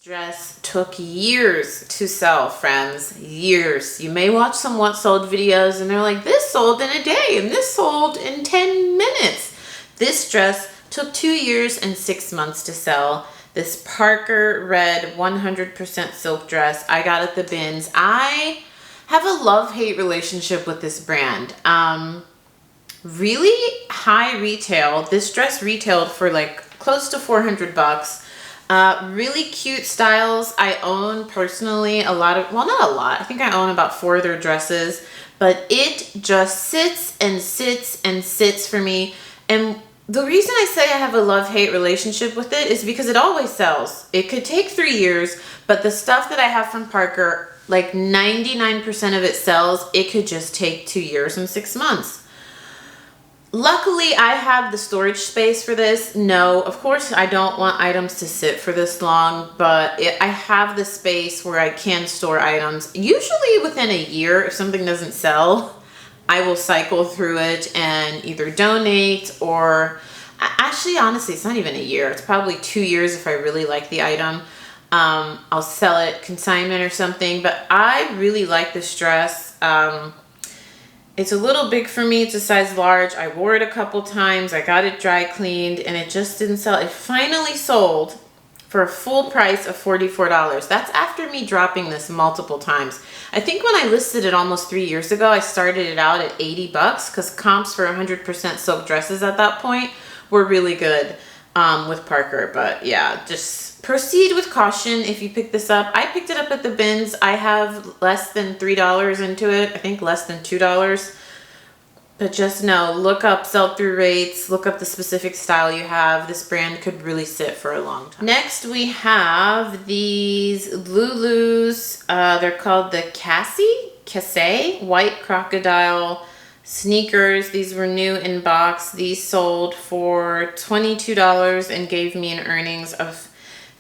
Dress took years to sell, friends. Years. You may watch some what sold videos and they're like, this sold in a day and this sold in 10 minutes. This dress took 2 years and 6 months to sell. This Parker red 100% silk dress I got at the bins. I have a love-hate relationship with this brand. Really high retail. This dress retailed for like close to 400 bucks. Really cute styles. I own personally a lot of, well, not a lot. I think I own about 4 of their dresses, but it just sits and sits and sits for me. And the reason I say I have a love-hate relationship with it is because it always sells. It could take 3 years, but the stuff that I have from Parker, like 99% of it sells. It could just take 2 years and 6 months. Luckily, I have the storage space for this. No, of course, I don't want items to sit for this long, but I have the space where I can store items. Usually within a year, if something doesn't sell, I will cycle through it and either donate or, actually, honestly, it's not even a year. It's probably 2 years if I really like the item. I'll sell it consignment or something, but I really like this dress. It's a little big for me. It's a size large. I wore it a couple times. I got it dry cleaned and it just didn't sell. It finally sold for a full price of $44. That's after me dropping this multiple times. I think when I listed it almost 3 years ago, I started it out at 80 bucks because comps for 100% silk dresses at that point were really good with Parker. But yeah, just proceed with caution if you pick this up. I picked it up at the bins. I have less than $3 into it. I think less than $2. But just know, look up sell-through rates, look up the specific style you have. This brand could really sit for a long time. Next, we have these Lulus. They're called the Casse White Crocodile sneakers. These were new in box. These sold for $22 and gave me an earnings of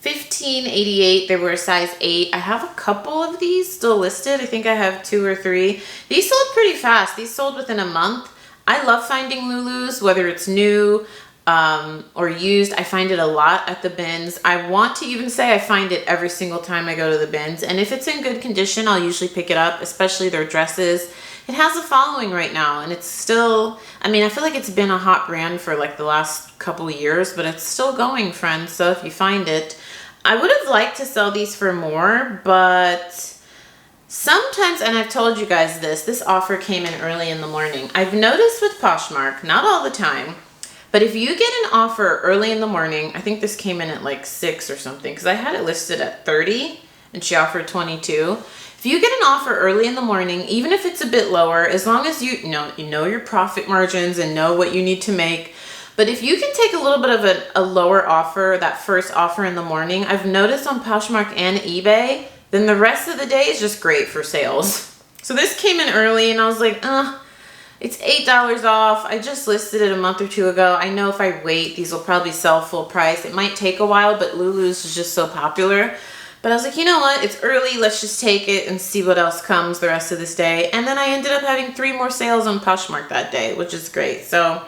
$15.88. They were a size 8. I have a couple of these still listed. I think I have 2 or 3. These sold pretty fast. These sold within a month. I love finding Lulus, whether it's new or used. I find it a lot at the bins. I want to even say I find it every single time I go to the bins. And if it's in good condition, I'll usually pick it up, especially their dresses. It has a following right now, and it's still, I mean, I feel like it's been a hot brand for like the last couple of years, but it's still going, friends. So if you find it, I would have liked to sell these for more, but sometimes, and I've told you guys this offer came in early in the morning. I've noticed with Poshmark, not all the time, but if you get an offer early in the morning, I think this came in at like 6 or something, because I had it listed at 30 and she offered 22. If you get an offer early in the morning, even if it's a bit lower, as long as you know your profit margins and know what you need to make. But if you can take a little bit of a lower offer, that first offer in the morning, I've noticed on Poshmark and eBay, then the rest of the day is just great for sales. So this came in early and I was like, it's $8 off. I just listed it a month or 2 ago. I know if I wait, these will probably sell full price. It might take a while, but Lulu's is just so popular. But I was like, you know what? It's early. Let's just take it and see what else comes the rest of this day. And then I ended up having 3 more sales on Poshmark that day, which is great. So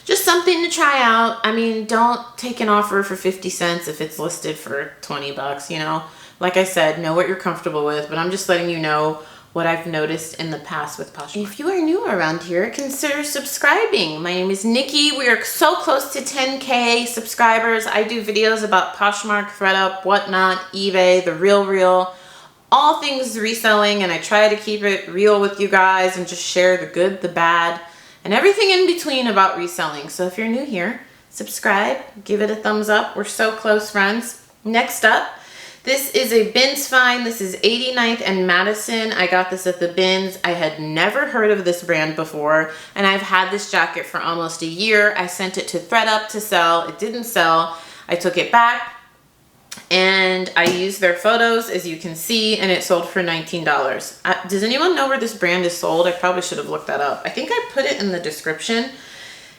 just something to try out. I mean, don't take an offer for 50 cents if it's listed for 20 bucks, you know. Like I said, know what you're comfortable with, but I'm just letting you know what I've noticed in the past with Poshmark. If you are new around here, consider subscribing. My name is Nikki. We are so close to 10K subscribers. I do videos about Poshmark, ThredUp, whatnot, eBay, the real, all things reselling, and I try to keep it real with you guys and just share the good, the bad, and everything in between about reselling. So if you're new here, subscribe, give it a thumbs up. We're so close, friends. Next up, this is a bins find. This is 89th and Madison. I got this at the bins. I had never heard of this brand before, and I've had this jacket for almost a year. I sent it to ThredUp to sell. It didn't sell. I took it back, and I used their photos, as you can see, and it sold for $19. Does anyone know where this brand is sold? I probably should have looked that up. I think I put it in the description.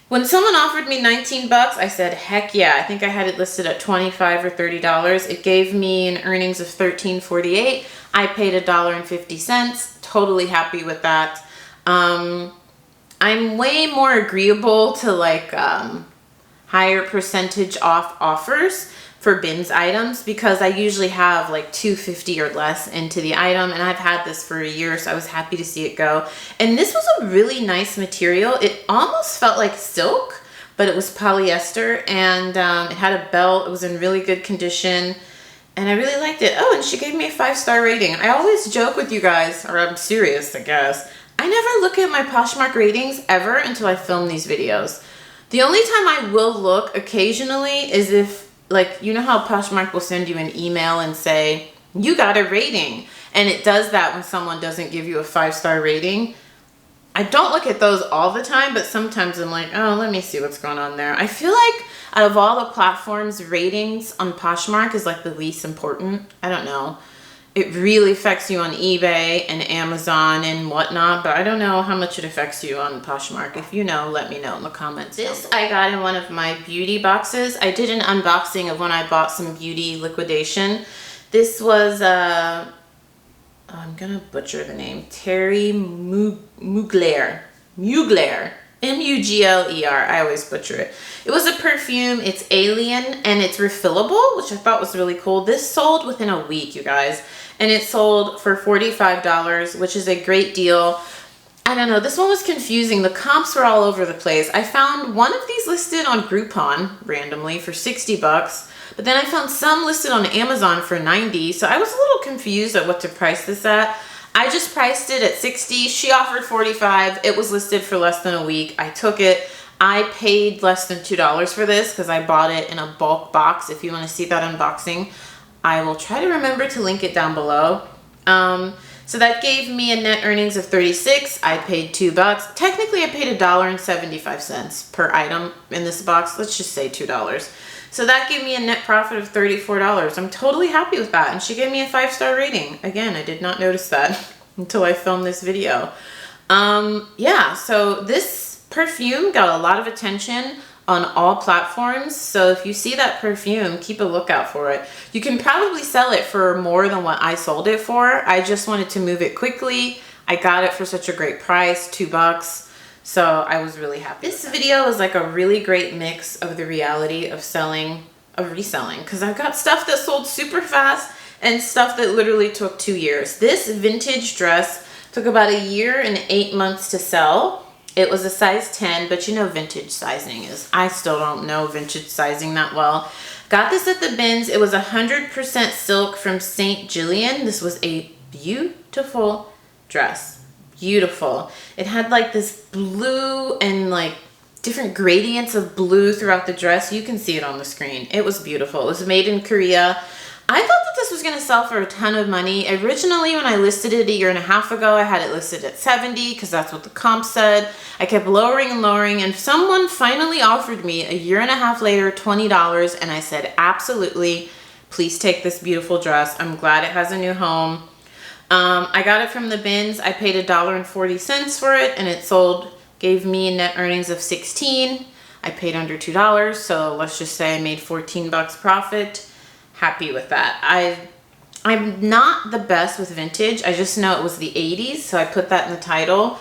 When someone offered me 19 bucks, I said, heck yeah. I think I had it listed at $25 or $30. It gave me an earnings of $13.48. I paid $1.50. Totally happy with that. I'm way more agreeable to like higher percentage off offers, for bins items because I usually have like $2.50 or less into the item, and I've had this for a year, so I was happy to see it go. And this was a really nice material. It almost felt like silk, but it was polyester, and it had a belt. It was in really good condition, and I really liked it. Oh, and she gave me a 5-star rating. I always joke with you guys, or I'm serious, I guess. I never look at my Poshmark ratings ever until I film these videos. The only time I will look occasionally is if, like, you know how Poshmark will send you an email and say, you got a rating. And it does that when someone doesn't give you a 5-star rating. I don't look at those all the time, but sometimes I'm like, oh, let me see what's going on there. I feel like out of all the platforms, ratings on Poshmark is like the least important. I don't know. It really affects you on eBay and Amazon and whatnot, but I don't know how much it affects you on Poshmark. If you know, let me know in the comments. This I got in one of my beauty boxes. I did an unboxing of when I bought some beauty liquidation. This was, I'm gonna butcher the name, Terry Mugler. M-U-G-L-E-R. I always butcher it. It was a perfume. It's Alien, and it's refillable, which I thought was really cool. This sold within a week, you guys, and it sold for $45, which is a great deal. I don't know. This one was confusing. The comps were all over the place. I found one of these listed on Groupon randomly for $60, but then I found some listed on Amazon for $90, so I was a little confused at what to price this at. I just priced it at $60. She offered $45. It was listed for less than a week. I took it. I paid less than $2 for this because I bought it in a bulk box. If you want to see that unboxing, I will try to remember to link it down below. So that gave me a net earnings of $36. I paid $2. Technically, I paid $1.75 per item in this box. Let's just say $2. So that gave me a net profit of $34. I'm totally happy with that. And she gave me a 5-star rating. Again, I did not notice that until I filmed this video. Yeah, so this perfume got a lot of attention on all platforms. So if you see that perfume, keep a lookout for it. You can probably sell it for more than what I sold it for. I just wanted to move it quickly. I got it for such a great price, $2. So I was really happy. This video is like a really great mix of the reality of reselling, because I've got stuff that sold super fast and stuff that literally took 2 years. This vintage dress took about 1 year and 8 months to sell. It was a size 10, but you know vintage sizing is. I still don't know vintage sizing that well. Got this at the bins. It was 100% silk from St. Gillian. This was a beautiful dress. Beautiful. It had like this blue and like different gradients of blue throughout the dress. You can see it on the screen. It was beautiful. It was made in Korea. I thought that this was going to sell for a ton of money. Originally, when I listed it 1.5 years ago, I had it listed at $70 because that's what the comp said. I kept lowering and lowering, and someone finally offered me 1.5 years later $20, and I said, absolutely, please take this beautiful dress. I'm glad it has a new home. I got it from the bins. I paid $1.40 for it, and it sold, gave me a net earnings of $16. I paid under $2, so let's just say I made $14 profit. Happy with that. I'm not the best with vintage. I just know it was the 80s, so I put that in the title.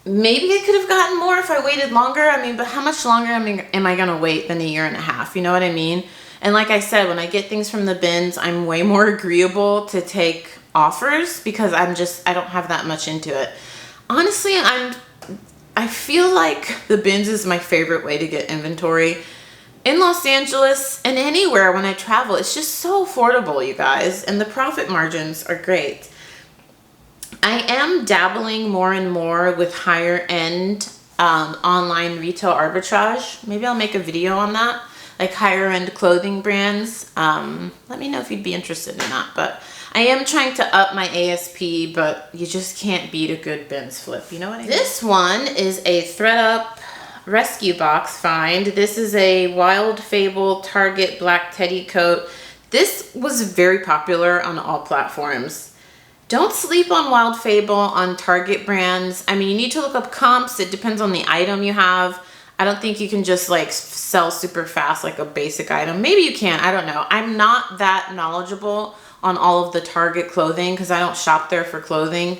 Maybe I could have gotten more if I waited longer. I mean, but how much longer am I gonna wait than 1.5 years? You know what I mean? And like I said, when I get things from the bins, I'm way more agreeable to take offers because I don't have that much into it. Honestly, I feel like the bins is my favorite way to get inventory. In Los Angeles and anywhere when I travel, it's just so affordable, you guys, and the profit margins are great. I am dabbling more and more with higher end online retail arbitrage. Maybe I'll make a video on that, like higher end clothing brands. Let me know if you'd be interested in that, but I am trying to up my ASP, but you just can't beat a good bins flip. You know what I mean? This one is a ThredUp rescue box find. This is a Wild Fable Target black teddy coat. This was very popular on all platforms. Don't sleep on Wild Fable on Target brands. I mean, you need to look up comps. It depends on the item you have. I don't think you can just like sell super fast like a basic item. Maybe you can, I don't know. I'm not that knowledgeable on all of the Target clothing because I don't shop there for clothing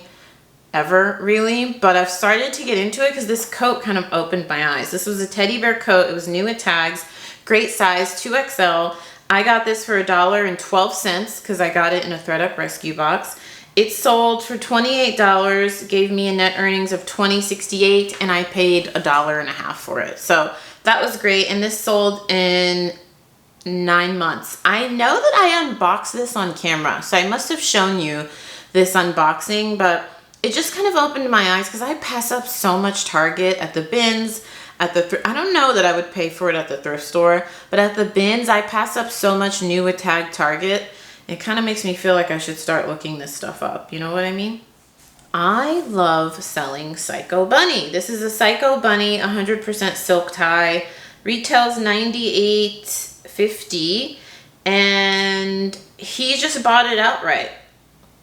ever really, but I've started to get into it because this coat kind of opened my eyes. This was a teddy bear coat. It was new at tags, great size, 2XL. I got this for $1.12 because I got it in a ThredUp rescue box. It sold for $28, gave me a net earnings of $20.68, and I paid $1.50 for it. So that was great, and this sold in 9 months. I know that I unboxed this on camera, so I must have shown you this unboxing, but it just kind of opened my eyes because I pass up so much Target at the bins, at the I don't know that I would pay for it at the thrift store, but at the bins I pass up so much new with tag Target. It kind of makes me feel like I should start looking this stuff up. You know what I mean? I love selling Psycho Bunny. This is a Psycho Bunny 100% silk tie. Retails $98.50, and he just bought it outright.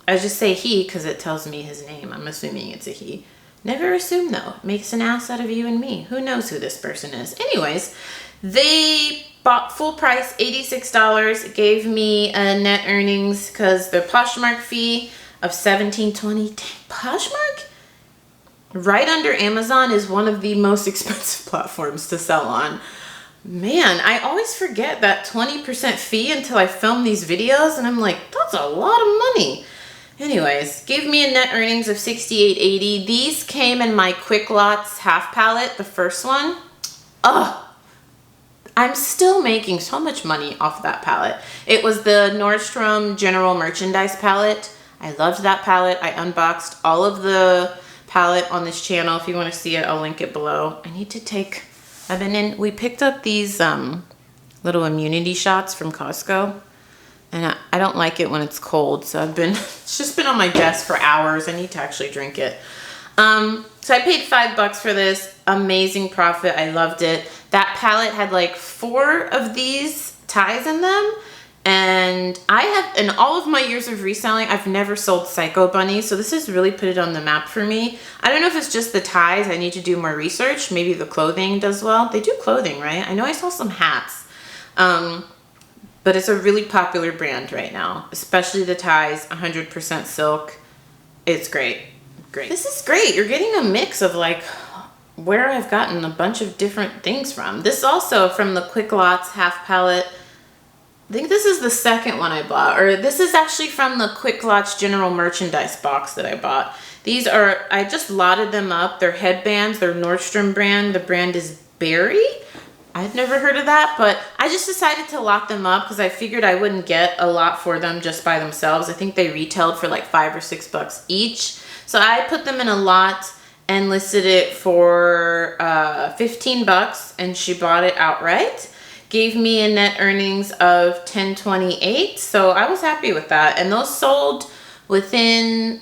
I just say he because it tells me his name. I'm assuming it's a he. Never assume though. It makes an ass out of you and me. Who knows who this person is? Anyways, they bought full price, $86. It gave me a net earnings because the Poshmark fee of $17.20. Dang, Poshmark? Right under Amazon is one of the most expensive platforms to sell on. Man, I always forget that 20% fee until I film these videos, and I'm like, that's a lot of money. Anyways, gave me a net earnings of $68.80. These came in my Quick Lots half palette, the first one. Ugh. I'm still making so much money off that palette. It was the Nordstrom General Merchandise palette. I loved that palette. I unboxed all of the palette on this channel. If you want to see it, I'll link it below. I need to take, we picked up these little immunity shots from Costco. And I don't like it when it's cold, so it's just been on my desk for hours. I need to actually drink it. So I paid $5 for this. Amazing profit. I loved it. That palette had like 4 of these ties in them. And I have, in all of my years of reselling, I've never sold Psycho Bunny. So this has really put it on the map for me. I don't know if it's just the ties. I need to do more research. Maybe the clothing does well. They do clothing, right? I know I saw some hats. But it's a really popular brand right now, especially the ties, 100% silk. It's great. Great. This is great. You're getting a mix of like where I've gotten a bunch of different things from. This also from the Quick Lots half palette. I think this is the second one I bought, or this is actually from the Quick Lots General Merchandise box that I bought. These are, I just lotted them up. They're headbands. They're Nordstrom brand. The brand is Berry. I've never heard of that, but I just decided to lot them up because I figured I wouldn't get a lot for them just by themselves. I think they retailed for like $5 or $6 each. So I put them in a lot and listed it for $15, and she bought it outright. Gave me a net earnings of $10.28, so I was happy with that. And those sold within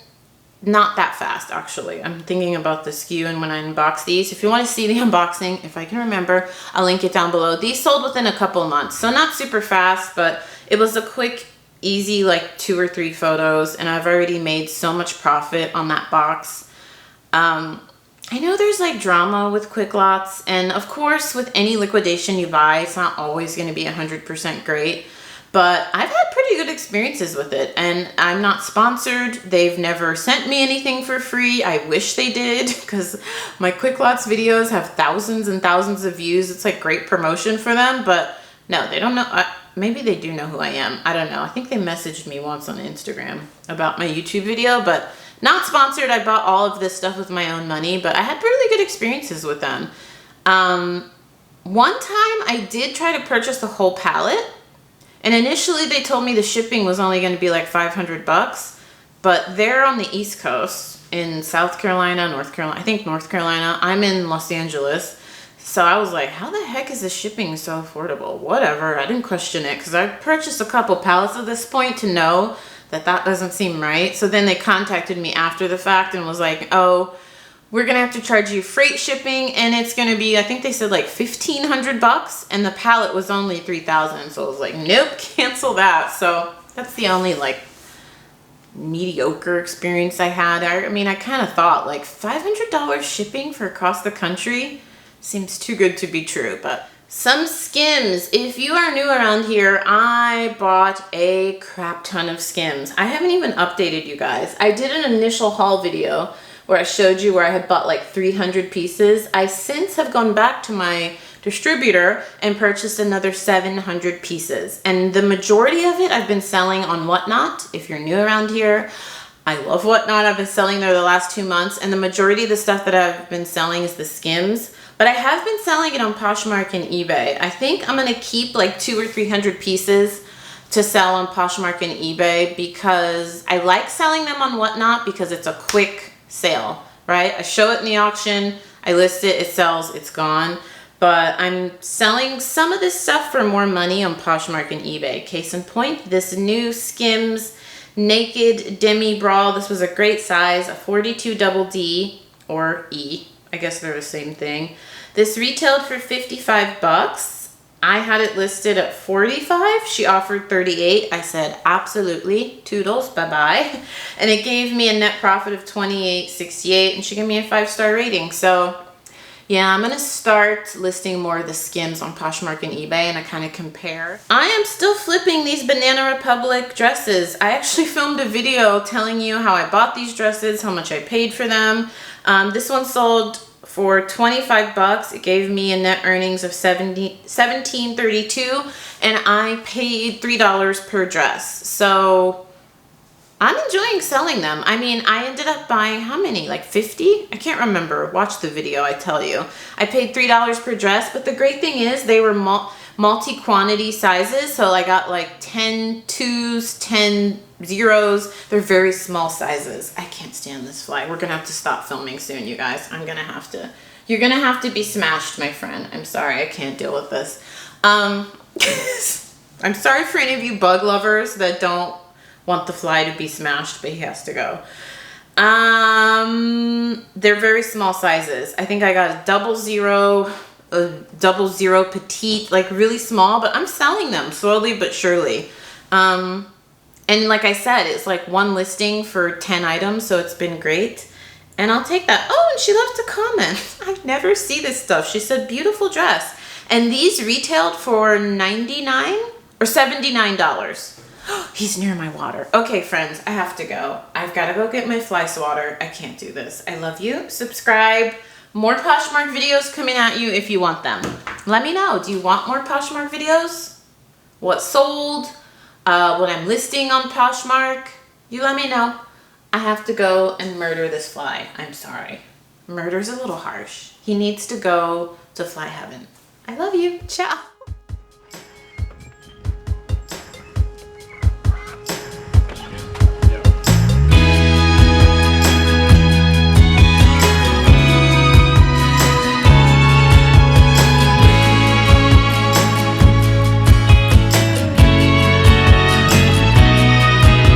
not that fast, actually. I'm thinking about the SKU and when I unbox these. If you want to see the unboxing, if I can remember, I'll link it down below. These sold within a couple months, so not super fast, but it was a quick, easy, like 2 or 3 photos, and I've already made so much profit on that box. I know there's like drama with Quick Lots, and of course with any liquidation you buy, it's not always going to be 100% great. But I've had pretty good experiences with it, and I'm not sponsored. They've never sent me anything for free. I wish they did, because my Quick Lots videos have thousands and thousands of views. It's like great promotion for them, but no, they don't know. Maybe they do know who I am. I don't know. I think they messaged me once on Instagram about my YouTube video, but not sponsored. I bought all of this stuff with my own money, but I had really good experiences with them. One time I did try to purchase the whole palette. And initially they told me the shipping was only going to be like $500, but they're on the East Coast in South Carolina, North Carolina. I think North Carolina. I'm in Los Angeles. So I was like, how the heck is the shipping so affordable? Whatever. I didn't question it because I purchased a couple pallets at this point to know that that doesn't seem right. So then they contacted me after the fact and was like, oh, we're going to have to charge you freight shipping, and it's going to be, I think they said like $1,500, and the pallet was only $3,000. So I was like, nope, cancel that. So that's the only like mediocre experience I had. I mean, I kind of thought like $500 shipping for across the country seems too good to be true, but some Skims. If you are new around here, I bought a crap ton of Skims. I haven't even updated you guys. I did an initial haul video where I showed you where I had bought like 300 pieces. I since have gone back to my distributor and purchased another 700 pieces. And the majority of it I've been selling on Whatnot. If you're new around here, I love Whatnot. I've been selling there the last 2 months, and the majority of the stuff that I've been selling is the Skims. But I have been selling it on Poshmark and eBay. I think I'm gonna keep like 200 or 300 pieces to sell on Poshmark and eBay because I like selling them on Whatnot because it's a quick sale, right? I show it in the auction, I list it, it sells, it's gone. But I'm selling some of this stuff for more money on Poshmark and eBay. Case in point, this new Skims Naked Demi Bra. This was a great size, a 42 double D or E. I guess they're the same thing. This retailed for 55 bucks. I had it listed at 45. She offered 38. I said, absolutely, toodles, bye-bye. And it gave me a net profit of $28.68, and she gave me a 5-star rating. So yeah, I'm gonna start listing more of the Skims on Poshmark and eBay, and I kind of compare. I am still flipping these Banana Republic dresses. I actually filmed a video telling you how I bought these dresses, how much I paid for them. This one sold for 25 bucks. It gave me a net earnings of $17.32, and I paid $3 per dress. So I'm enjoying selling them. I mean, I ended up buying how many? Like 50? I can't remember. Watch the video, I tell you. I paid $3 per dress, but the great thing is they were multi-quantity sizes. So I got like 10 twos, 10 zeros. They're very small sizes. I can't stand this fly. We're gonna have to stop filming soon, you guys. I'm gonna have to. You're gonna have to be smashed, my friend. I'm sorry, I can't deal with this. I'm sorry for any of you bug lovers that don't want the fly to be smashed, but he has to go. They're very small sizes. I think I got a double zero petite, like really small, but I'm selling them slowly but surely. And like I said, it's like one listing for 10 items, so it's been great. And I'll take that. Oh, and she left a comment. I never see this stuff. She said, beautiful dress. And these retailed for $99 or $79. He's near my water. Okay, friends, I have to go. I've got to go get my fly swatter. I can't do this. I love you. Subscribe. More Poshmark videos coming at you if you want them. Let me know. Do you want more Poshmark videos? What sold? What I'm listing on Poshmark? You let me know. I have to go and murder this fly. I'm sorry. Murder's a little harsh. He needs to go to fly heaven. I love you. Ciao.